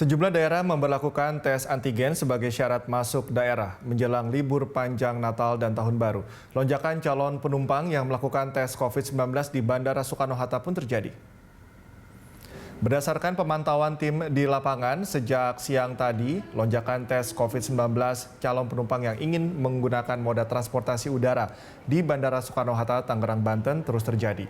Sejumlah daerah memberlakukan tes antigen sebagai syarat masuk daerah menjelang libur panjang Natal dan Tahun Baru. Lonjakan calon penumpang yang melakukan tes COVID-19 di Bandara Soekarno-Hatta pun terjadi. Berdasarkan pemantauan tim di lapangan, sejak siang tadi, lonjakan tes COVID-19 calon penumpang yang ingin menggunakan moda transportasi udara di Bandara Soekarno-Hatta, Tangerang, Banten terus terjadi.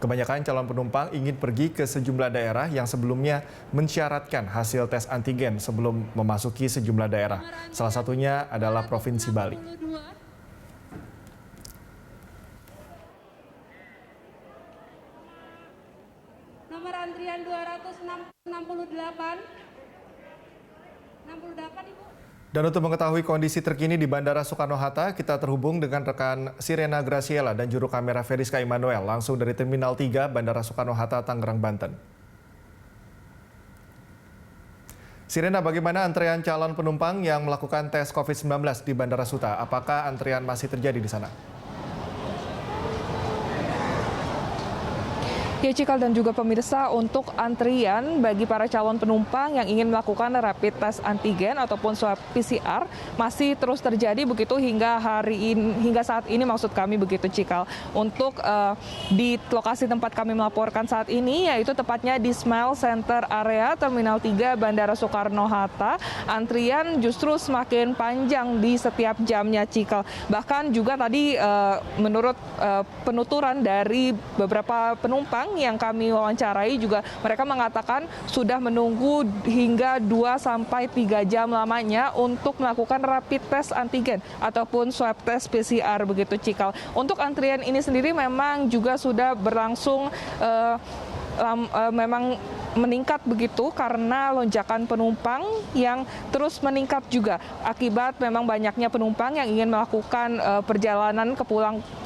Kebanyakan calon penumpang ingin pergi ke sejumlah daerah yang sebelumnya mensyaratkan hasil tes antigen sebelum memasuki sejumlah daerah. Salah satunya adalah Provinsi Bali. Nomor antrian 268. 68, Ibu. Dan untuk mengetahui kondisi terkini di Bandara Soekarno-Hatta, kita terhubung dengan rekan Sirena Graciela dan juru kamera Feriska Immanuel langsung dari Terminal 3 Bandara Soekarno-Hatta, Tangerang, Banten. Sirena, bagaimana antrean calon penumpang yang melakukan tes COVID-19 di Bandara Suta? Apakah antrean masih terjadi di sana? Ya, Cikal dan juga pemirsa, untuk antrian bagi para calon penumpang yang ingin melakukan rapid test antigen ataupun swab PCR masih terus terjadi begitu hingga saat ini, maksud kami begitu, Cikal. Untuk di lokasi tempat kami melaporkan saat ini, yaitu tepatnya di Smile Center area Terminal 3 Bandara Soekarno-Hatta, antrian justru semakin panjang di setiap jamnya, Cikal. Bahkan juga tadi menurut penuturan dari beberapa penumpang yang kami wawancarai juga, mereka mengatakan sudah menunggu hingga 2-3 jam lamanya untuk melakukan rapid test antigen ataupun swab test PCR begitu, Cikal. Untuk antrian ini sendiri memang juga sudah berlangsung memang meningkat begitu karena lonjakan penumpang yang terus meningkat juga akibat memang banyaknya penumpang yang ingin melakukan perjalanan ke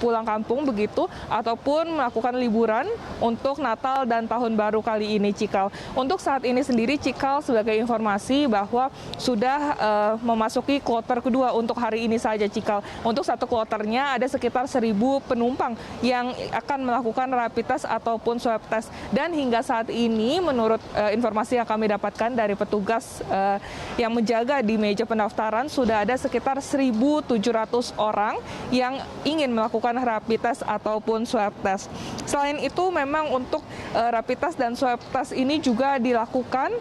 pulang kampung begitu ataupun melakukan liburan untuk Natal dan Tahun Baru kali ini, Cikal. Untuk saat ini sendiri, Cikal, sebagai informasi bahwa sudah memasuki kloter kedua untuk hari ini saja, Cikal. Untuk satu kloternya ada sekitar 1.000 penumpang yang akan melakukan rapid test ataupun swab test, dan hingga saat ini menurut informasi yang kami dapatkan dari petugas yang menjaga di meja pendaftaran, sudah ada sekitar 1.700 orang yang ingin melakukan rapid test ataupun swab test. Selain itu, memang untuk rapid test dan swab test ini juga dilakukan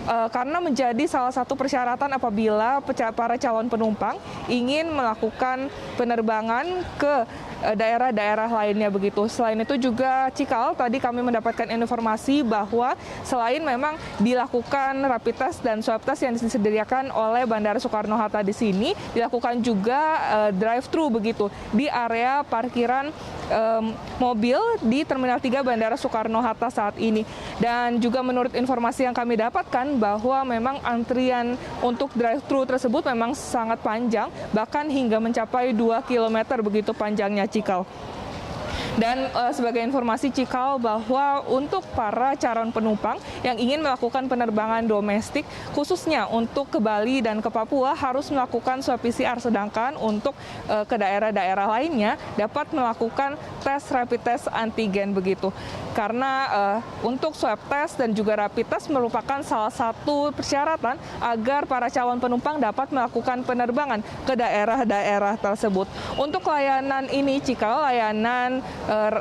karena menjadi salah satu persyaratan apabila para calon penumpang ingin melakukan penerbangan ke daerah-daerah lainnya begitu. Selain itu juga, Cikal, tadi kami mendapatkan informasi bahwa selain memang dilakukan rapid test dan swab test yang disediakan oleh Bandara Soekarno-Hatta di sini, dilakukan juga drive-thru begitu di area parkiran mobil di Terminal 3 Bandara Soekarno-Hatta saat ini. Dan juga menurut informasi yang kami dapatkan bahwa memang antrian untuk drive-thru tersebut memang sangat panjang, bahkan hingga mencapai 2 km begitu panjangnya, Cikal. Dan sebagai informasi, Cikal, bahwa untuk para calon penumpang yang ingin melakukan penerbangan domestik, khususnya untuk ke Bali dan ke Papua, harus melakukan swab PCR, sedangkan untuk ke daerah-daerah lainnya dapat melakukan tes rapid test antigen begitu. Karena untuk swab test dan juga rapid test merupakan salah satu persyaratan agar para calon penumpang dapat melakukan penerbangan ke daerah-daerah tersebut. Untuk layanan ini, Cikal, layanan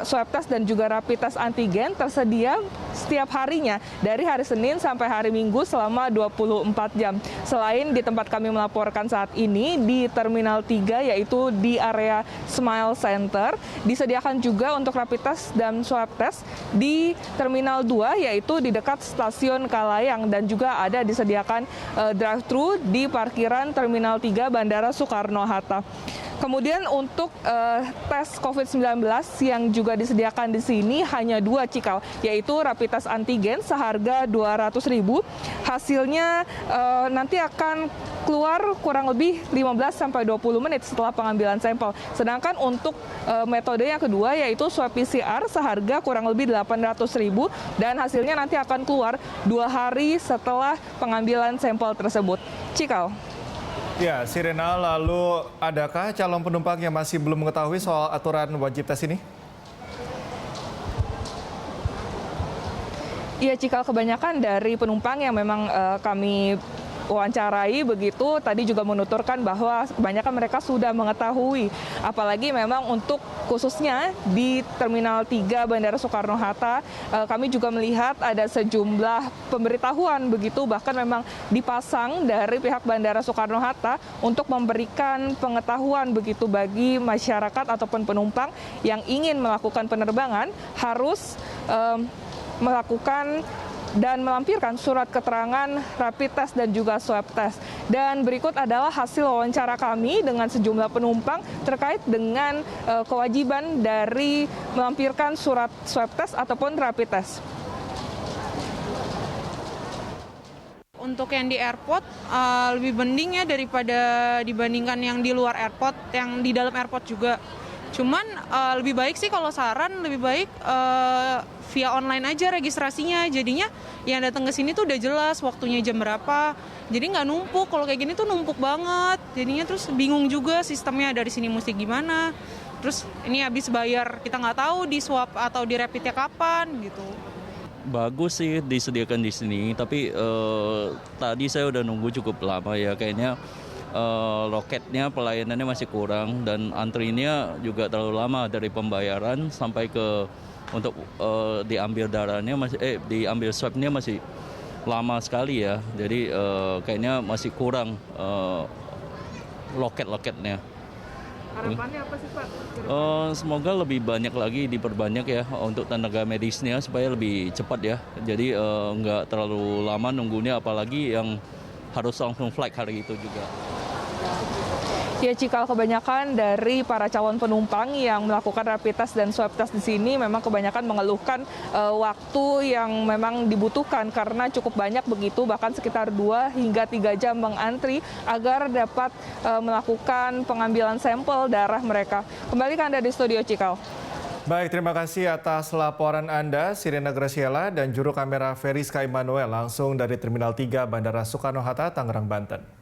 swab test dan juga rapid test antigen tersedia setiap harinya dari hari Senin sampai hari Minggu selama 24 jam. Selain di tempat kami melaporkan saat ini di Terminal 3, yaitu di area Smile Center, disediakan juga untuk rapid test dan swab test di Terminal 2, yaitu di dekat Stasiun Kalayang, dan juga ada disediakan drive-thru di parkiran Terminal 3 Bandara Soekarno-Hatta. Kemudian untuk tes COVID-19 yang juga disediakan di sini hanya 2, Cikal, yaitu rapid test antigen seharga 200.000. Hasilnya nanti akan keluar kurang lebih 15-20 menit setelah pengambilan sampel. Sedangkan untuk metode yang kedua, yaitu swab PCR seharga kurang lebih 800.000, dan hasilnya nanti akan keluar 2 hari setelah pengambilan sampel tersebut. Cikal. Ya, Sirena, lalu adakah calon penumpang yang masih belum mengetahui soal aturan wajib tes ini? Iya, Cikal, kebanyakan dari penumpang yang memang kami wawancarai begitu tadi juga menuturkan bahwa kebanyakan mereka sudah mengetahui, apalagi memang untuk khususnya di Terminal 3 Bandara Soekarno-Hatta kami juga melihat ada sejumlah pemberitahuan begitu, bahkan memang dipasang dari pihak Bandara Soekarno-Hatta untuk memberikan pengetahuan begitu bagi masyarakat ataupun penumpang yang ingin melakukan penerbangan harus melakukan dan melampirkan surat keterangan rapid test dan juga swab test. Dan berikut adalah hasil wawancara kami dengan sejumlah penumpang terkait dengan kewajiban dari melampirkan surat swab test ataupun rapid test. Untuk yang di airport lebih mending ya daripada dibandingkan yang di luar airport, yang di dalam airport juga. Cuman lebih baik sih kalau saran lebih baik via online aja registrasinya. Jadinya yang datang ke sini tuh udah jelas waktunya jam berapa. Jadi nggak numpuk. Kalau kayak gini tuh numpuk banget. Jadinya terus bingung juga sistemnya dari sini mesti gimana. Terus ini habis bayar kita nggak tahu di swab atau di rapidnya kapan gitu. Bagus sih disediakan di sini, tapi tadi saya udah nunggu cukup lama ya, kayaknya loketnya pelayanannya masih kurang dan antrinya juga terlalu lama dari pembayaran sampai ke untuk diambil darahnya diambil swabnya masih lama sekali ya, jadi kayaknya masih kurang loket-loketnya. Harapannya apa sih, Pak? Semoga lebih banyak lagi diperbanyak ya untuk tenaga medisnya supaya lebih cepat ya. Jadi nggak terlalu lama nunggunya, apalagi yang harus langsung flight hari itu juga. Ya, Cikal, kebanyakan dari para calon penumpang yang melakukan rapid test dan swab test di sini memang kebanyakan mengeluhkan waktu yang memang dibutuhkan karena cukup banyak begitu, bahkan sekitar 2 hingga 3 jam mengantri agar dapat melakukan pengambilan sampel darah mereka. Kembali ke Anda di studio, Cikal. Baik, terima kasih atas laporan Anda, Sirena Graciela dan juru kamera Feriska Immanuel langsung dari Terminal 3 Bandara Soekarno-Hatta, Tangerang, Banten.